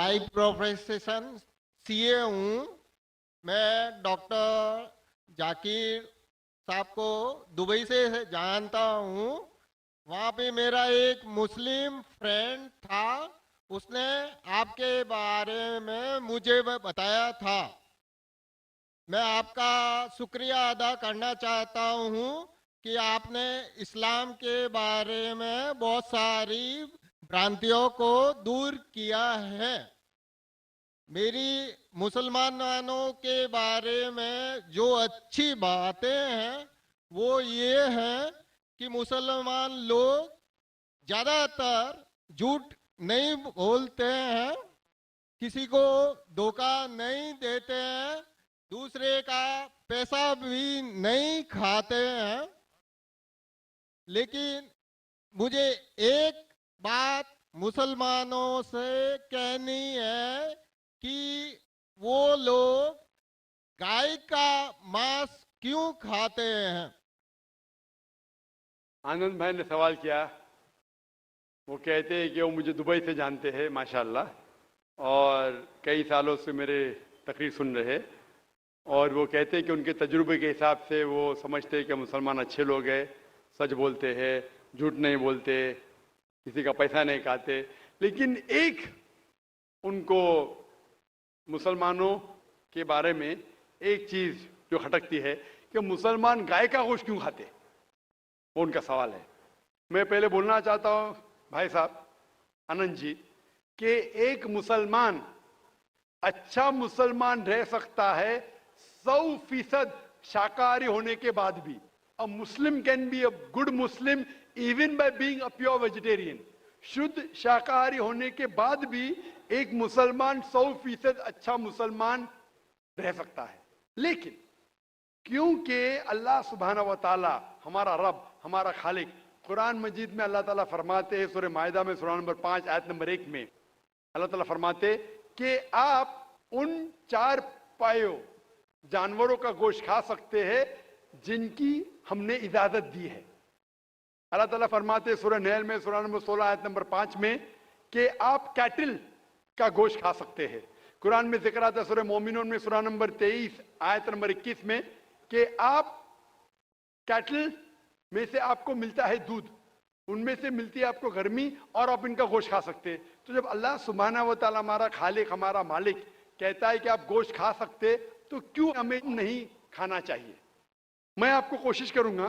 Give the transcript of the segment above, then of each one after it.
By profession CA हूँ। मैं doctor Zakir साहब को दुबई से जानता हूँ। वहाँ पे मेरा एक मुस्लिम फ्रेंड था, उसने आपके बारे में मुझे बताया था। मैं आपका शुक्रिया अदा करना चाहता हूँ कि आपने इस्लाम के बारे में बहुत सारी भ्रांतियों को दूर किया है। मेरी मुसलमानों के बारे में जो अच्छी बातें हैं वो ये है कि मुसलमान लोग ज़्यादातर झूठ नहीं बोलते हैं, किसी को धोखा नहीं देते हैं, दूसरे का पैसा भी नहीं खाते हैं। लेकिन मुझे एक बात मुसलमानों से कहनी है कि वो लोग गाय का मांस क्यों खाते हैं। आनंद भाई ने सवाल किया। वो कहते हैं कि वो मुझे दुबई से जानते हैं माशाल्लाह, और कई सालों से मेरे तकरीर सुन रहे, और वो कहते हैं कि उनके तजुर्बे के हिसाब से वो समझते हैं कि मुसलमान अच्छे लोग हैं, सच बोलते हैं, झूठ नहीं बोलते, किसी का पैसा नहीं खाते। लेकिन एक उनको मुसलमानों के बारे में एक चीज जो खटकती है कि मुसलमान गाय का गोश्त क्यों खाते, वो उनका सवाल है। मैं पहले बोलना चाहता हूं भाई साहब आनंद जी कि एक मुसलमान अच्छा मुसलमान रह सकता है 100% शाकाहारी होने के बाद भी। A Muslim can be a good Muslim even by being a pure vegetarian. शुद्ध शाकाहारी होने के बाद भी एक मुसलमान 100% अच्छा मुसलमान रह सकता है। लेकिन क्योंकि अल्लाह सुब्हाना व तआला हमारा रब, हमारा खालिक, कुरान मजीद में अल्लाह ताला फरमाते हैं, सूरह मायदा में सूरा नंबर 5 आयत नंबर 1 में अल्लाह ताला फरमाते कि आप उन 4 पायों जानवरों का गोश्त खा सकते हैं जिनकी हमने इजाजत दी है। अल्लाह ताला फरमाते सूरह नहल में सूरा नंबर 16 आयत नंबर 5 में कि आप कैटल का गोश्त खा सकते हैं। कुरान में जिक्र आता है सूरह मोमिनून में सूरा नंबर 23 आयत नंबर 21 में कि आप कैटल में से आपको मिलता है दूध, उनमें से मिलती है आपको गर्मी, और आप इनका गोश्त खा सकते हैं। तो जब अल्लाह सुब्हाना व तआला हमारा खालिक, हमारा मालिक कहता है कि आप गोश्त खा सकते, तो क्यों हमें नहीं खाना चाहिए। मैं आपको कोशिश करूंगा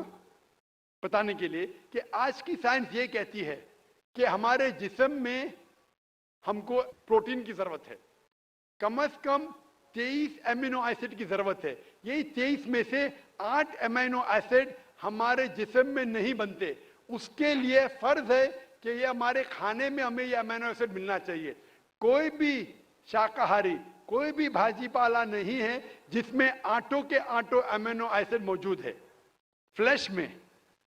बताने के लिए कि आज की साइंस ये कहती है कि हमारे जिस्म में हमको प्रोटीन की जरूरत है, कम से कम 23 एमिनो एसिड की जरूरत है। यही 23 में से 8 एमिनो एसिड हमारे जिस्म में नहीं बनते। उसके लिए फर्ज है कि ये हमारे खाने में हमें ये अमीनो एसिड मिलना चाहिए। कोई भी शाकाहारी, कोई भी भाजी पाला नहीं है जिसमें आटों के आटो अमीनो एसिड मौजूद है। फ्लैश में,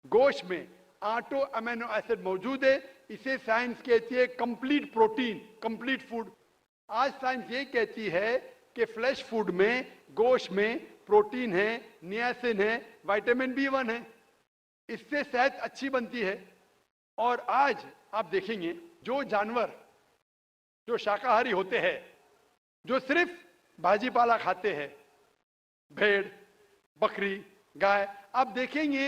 गोश्त में आटो अमीनो एसिड मौजूद है। इसे साइंस कहती है कंप्लीट प्रोटीन, कंप्लीट फूड। आज साइंस ये कहती है कि फ्लैश फूड में, गोश्त में प्रोटीन है, नियासिन है, विटामिन B1 है, इससे सेहत अच्छी बनती है। और आज आप देखेंगे जो जानवर जो शाकाहारी होते हैं, जो सिर्फ भाजी पाला खाते हैं, भेड़, बकरी, गाय, आप देखेंगे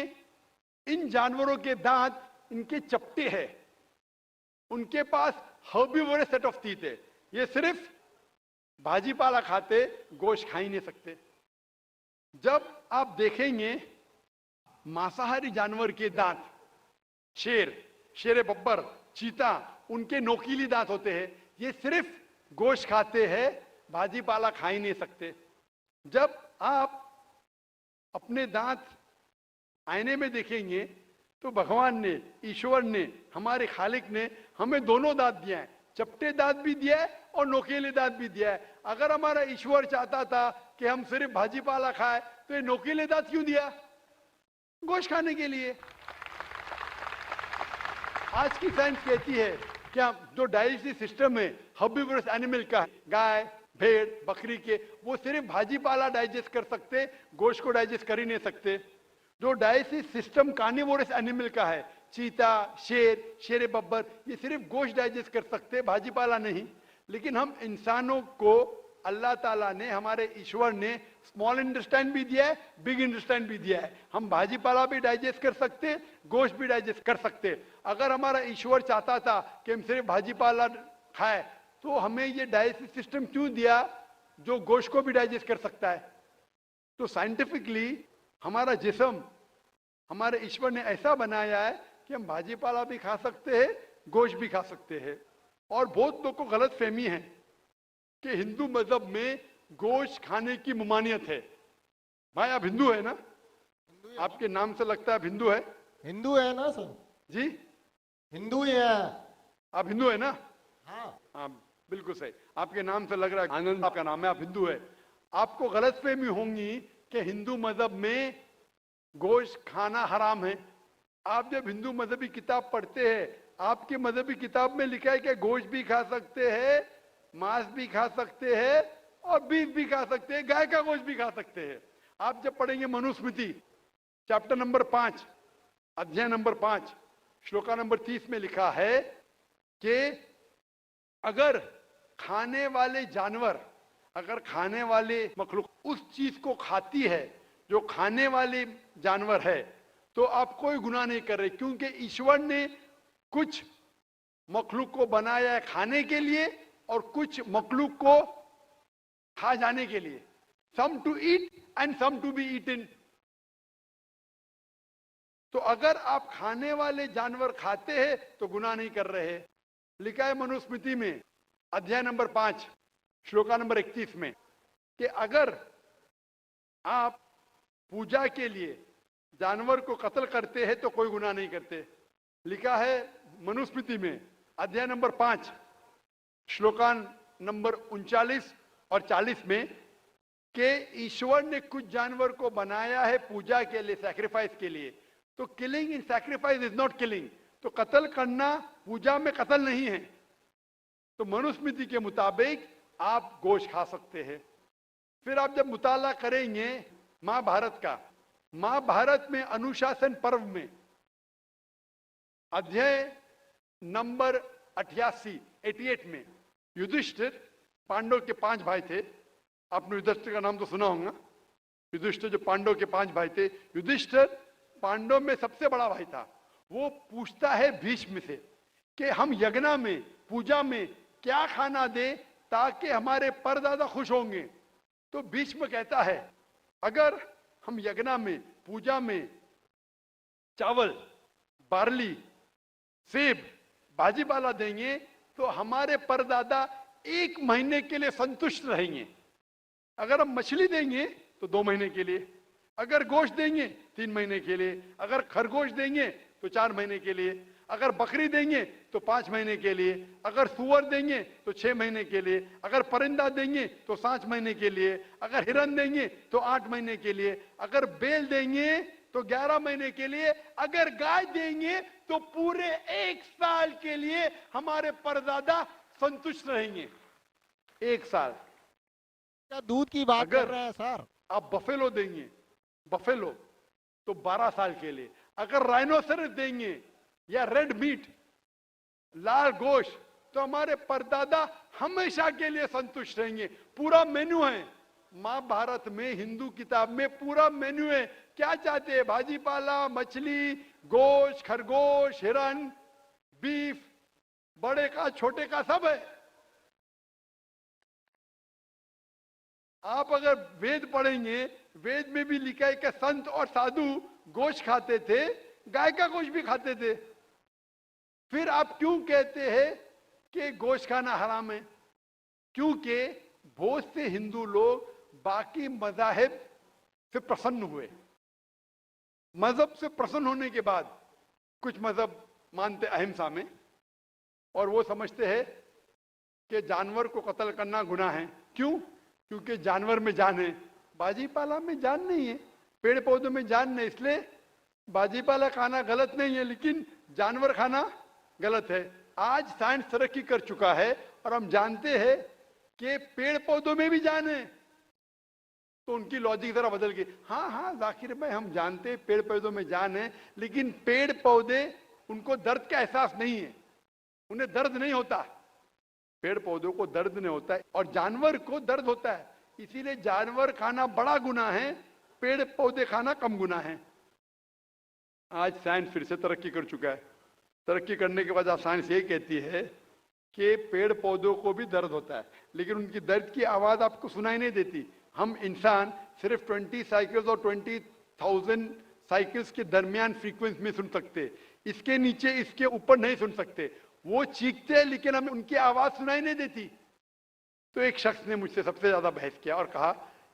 इन जानवरों के दांत इनके चपटे हैं, उनके पास हर्बीवोरस सेट ऑफ टीथ है। ये सिर्फ भाजी पाला खाते, गोश्त खा ही नहीं सकते। जब आप देखेंगे मांसाहारी जानवर के दांत, शेर बब्बर, चीता, उनके नोकीली दांत होते हैं। ये सिर्फ गोश्त खाते हैं, भाजी पाला खा ही नहीं सकते। जब आप अपने दांत आईने में देखेंगे तो भगवान ने, ईश्वर ने, हमारे खालिक ने हमें दोनों दांत दिया है, चपटे दांत भी दिया है और नोकीले दांत भी दिया है। अगर हमारा ईश्वर चाहता था कि हम सिर्फ भाजी पाला खाए तो ये नोकीले दांत क्यों दिया? गोश्त खाने के लिए। आज की साइंस कहती है कि जो डाइजेस्टिव सिस्टम है हर्बीवोरस एनिमल का, गाय, भेड़, बकरी के, वो सिर्फ भाजी पाला डाइजेस्ट कर सकते, गोश्त को डाइजेस्ट कर ही नहीं सकते। जो डाइजेस्टिव सिस्टम कार्निवोरस एनिमल का है, चीता, शेर बब्बर, ये सिर्फ गोश्त डाइजेस्ट कर सकते, भाजी पाला नहीं। लेकिन हम इंसानों को अल्लाह ताला ने, हमारे ईश्वर ने स्मॉल इंटेस्टाइन भी दिया है, बिग इंटेस्टाइन भी दिया है। हम भाजी पाला भी डाइजेस्ट कर सकते हैं, गोश्त भी डाइजेस्ट कर सकते हैं। अगर हमारा ईश्वर चाहता था कि हम सिर्फ भाजी पाला खाए, तो हमें ये डाइजेस्टिव सिस्टम क्यों दिया जो गोश्त को भी डाइजेस्ट कर सकता है? तो साइंटिफिकली हमारा जिस्म, हमारे ईश्वर ने ऐसा बनाया है कि हम भाजी पाला भी खा सकते हैं, गोश्त भी खा सकते हैं। और बहुत लोग को गलत फहमी है कि हिंदू मजहब में गोश्त खाने की ममानियत है। भाई आप हिंदू है ना? हिंदू है, आपके नाम से लगता है आप हिंदू है हिंदू है ना सर? जी? हिंदू ही है। आप हिंदू है ना? हाँ। हाँ बिल्कुल सही, आपके नाम से लग रहा है, आनंद आपका नाम है, आप हिंदू है। आपको गलतफहमी होंगी कि हिंदू मजहब में गोश्त खाना हराम है। आप जब हिंदू मजहबी किताब पढ़ते हैं, आपकी मजहबी किताब में लिखा है कि गोश्त भी खा सकते हैं, मांस भी खा सकते हैं और बीफ भी खा सकते हैं, गाय का गोश्त भी खा सकते हैं। आप जब पढ़ेंगे मनुस्मृति चैप्टर नंबर 5 अध्याय नंबर 5 श्लोका नंबर 30 में लिखा है कि अगर खाने वाले जानवर, अगर खाने वाले मखलूक उस चीज को खाती है जो खाने वाले जानवर है, तो आप कोई गुनाह नहीं कर रहे, क्योंकि ईश्वर ने कुछ मखलूक को बनाया है खाने के लिए और कुछ मखलूक को खा जाने के लिए। Some to eat and some to be eaten. तो अगर आप खाने वाले जानवर खाते हैं तो गुनाह नहीं कर रहे। लिखा है मनुस्मृति में अध्याय नंबर 5 श्लोका नंबर 31 में कि अगर आप पूजा के लिए जानवर को कत्ल करते हैं तो कोई गुनाह नहीं करते। लिखा है मनुस्मृति में अध्याय नंबर 5 श्लोकान नंबर 39 और 40 में कि ईश्वर ने कुछ जानवर को बनाया है पूजा के लिए, सैक्रिफाइस के लिए। तो killing in sacrifice is not killing. तो कत्ल करना पूजा में कत्ल नहीं है। तो मनुस्मृति के मुताबिक आप गोश्त खा सकते हैं। फिर आप जब मुताला करेंगे महाभारत का, महाभारत में अनुशासन पर्व में अध्याय नंबर 88 में युधिष्ठिर, पांडव के 5 भाई थे, आपने युधिष्ठिर का नाम तो सुना होगा। युधिष्ठिर जो पांडव के 5 भाई थे, युधिष्ठिर पांडव में सबसे बड़ा भाई था। वो पूछता है भीष्म से कि हम यज्ञ में, पूजा में क्या खाना दे ताकि हमारे परदादा खुश होंगे। तो भीष्म कहता है अगर हम यज्ञ में, पूजा में चावल, बार्ली, सेब, भाजी पाला देंगे तो हमारे परदादा 1 महीने के लिए संतुष्ट रहेंगे। अगर हम मछली देंगे तो 2 महीने के लिए, अगर गोश्त देंगे 3 महीने के लिए, अगर खरगोश देंगे तो 4 महीने के लिए, अगर बकरी देंगे तो 5 महीने के लिए, अगर सुअर देंगे तो 6 महीने के लिए, अगर परिंदा देंगे तो 7 महीने के लिए, अगर हिरन देंगे तो 8 महीने के लिए, अगर बैल देंगे तो 11 महीने के लिए, अगर गाय देंगे तो पूरे 1 साल के लिए हमारे परदादा संतुष्ट रहेंगे। 1 साल। क्या दूध की बात अगर कर रहे हैं सर? आप बफेलो देंगे, बफेलो, तो 12 साल के लिए। अगर राइनोसरस देंगे या रेड मीट, लाल गोश्त, तो हमारे परदादा हमेशा के लिए संतुष्ट रहेंगे। पूरा मेन्यू है महाभारत में, हिंदू किताब में पूरा मेन्यू है। क्या चाहते हैं? भाजी पाला, मछली, गोश्त, खरगोश, हिरन, बीफ, बड़े का छोटे का सब है। आप अगर वेद पढ़ेंगे, वेद में भी लिखा है कि संत और साधु गोश्त खाते थे, गाय का गोश्त भी खाते थे। फिर आप क्यों कहते हैं कि गोश्त खाना हराम है? क्योंकि बहुत से हिंदू लोग बाकी मजाहिब से प्रसन्न हुए। मजहब से प्रसन्न होने के बाद कुछ मजहब मानते अहिंसा में, और वो समझते हैं कि जानवर को कत्ल करना गुनाह है। क्यों? क्योंकि जानवर में जान है, बाजी पाला में जान नहीं है, पेड़ पौधों में जान नहीं, इसलिए बाजी पाला खाना गलत नहीं है, लेकिन जानवर खाना गलत है। आज साइंस तरक्की कर चुका है और हम जानते हैं कि पेड़ पौधों में भी जान है। तो उनकी लॉजिक जरा बदल गई। हाँ हाँ जाकिर भाई, हम जानते हैं पेड़ पौधों में जान है, लेकिन पेड़ पौधे, उनको दर्द का एहसास नहीं है, उन्हें दर्द नहीं होता। पेड़ पौधों को दर्द नहीं होता है और जानवर को दर्द होता है, इसीलिए जानवर खाना बड़ा गुनाह है, पेड़ पौधे खाना कम गुनाह है। आज साइंस फिर से तरक्की कर चुका है। तरक्की करने के बाद आज साइंस ये कहती है कि पेड़ पौधों को भी दर्द होता है, लेकिन उनकी दर्द की आवाज आपको सुनाई नहीं देती। हम इंसान सिर्फ 20 साइकिल्स और 20,000 साइकिल्स के दरमियान फ्रीक्वेंसी में सुन सकते, इसके नीचे इसके ऊपर नहीं सुन सकते। वो चीखते हैं लेकिन हमें उनकी आवाज सुनाई नहीं देती। तो एक शख्स ने मुझसे सबसे ज्यादा बहस किया और कहा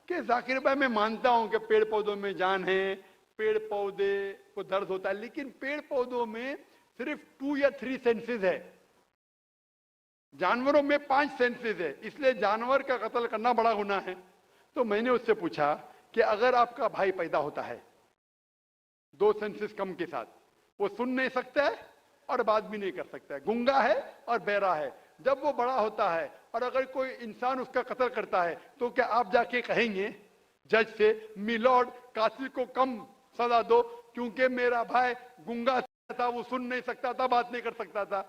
कि जाकिर भाई, मैं मानता हूं कि पेड़ पौधों में जान है, पेड़ पौधे को दर्द होता है, लेकिन पेड़ पौधों में सिर्फ 2 या 3 सेंसेस है, जानवरों में 5 सेंसेस है, इसलिए जानवर का कत्ल करना बड़ा गुनाह है। तो मैंने उससे पूछा कि अगर आपका भाई पैदा होता है 2 सेंसेस कम के साथ, वो सुन नहीं सकता है और बात भी नहीं कर सकता है, गूंगा है और बहरा है, जब वो बड़ा होता है और अगर कोई इंसान उसका कत्ल करता है तो क्या आप जाके कहेंगे जज से, मिलॉर्ड कातिल को कम सजा दो क्योंकि मेरा भाई गूंगा था, वो सुन नहीं सकता था, बात नहीं कर सकता था?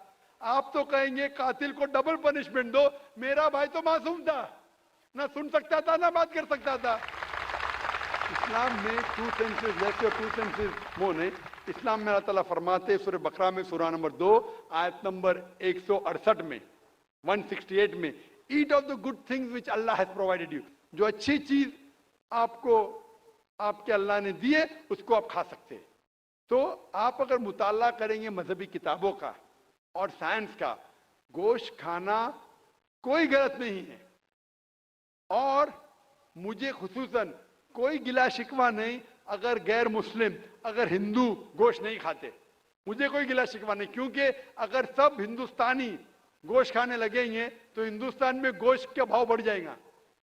आप तो कहेंगे कातिल को डबल पनिशमेंट दो, मेरा भाई तो मासूम था, ना सुन सकता था ना बात कर सकता था। इस्लाम में 2 सेंसेस लेस और 2 सेंसेस मोर नहीं। इस्लाम में अल्लाह ताला फरमाते सूरह बकरा में सूरह नंबर 2 आयत नंबर 168 में 168 में, eat of the good things which Allah has provided you, जो अच्छी चीज आपको आपके अल्लाह ने दिए उसको आप खा सकते हैं। तो आप अगर मुताला करेंगे मजहबी किताबों का और साइंस का, गोश्त खाना कोई गलत नहीं है और मुझे खुसूसन कोई गिला शिकवा नहीं अगर गैर मुस्लिम, अगर हिंदू गोश्त नहीं खाते, मुझे कोई गिला शिकवा नहीं, क्योंकि अगर सब हिंदुस्तानी गोश्त खाने लगेंगे तो हिंदुस्तान में गोश्त का भाव बढ़ जाएगा।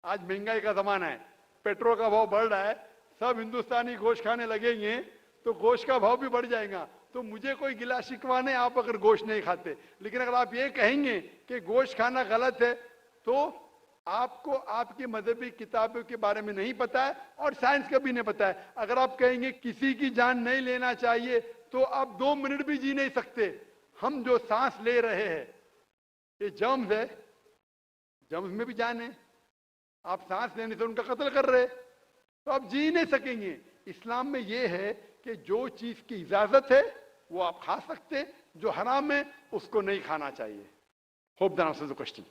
आज महंगाई का जमाना है, पेट्रोल का भाव बढ़ रहा है, सब हिंदुस्तानी गोश्त खाने लगेंगे तो गोश्त का भाव भी बढ़ जाएगा। तो मुझे कोई गिला शिकवा नहीं आप अगर गोश्त नहीं खाते, लेकिन अगर आप ये कहेंगे कि गोश्त खाना गलत है तो आपको आपकी मजहबी किताबों के बारे में नहीं पता है और साइंस का भी नहीं पता है। अगर आप कहेंगे किसी की जान नहीं लेना चाहिए तो आप 2 मिनट भी जी नहीं सकते। हम जो सांस ले रहे हैं ये जर्म्स है, जर्म्स में भी जान है, आप सांस लेने से उनका कत्ल कर रहे तो आप जी नहीं सकेंगे। इस्लाम में यह है कि जो चीज की इजाजत है वो आप खा सकते, जो हराम है उसको नहीं खाना चाहिए। Hope that answers the question.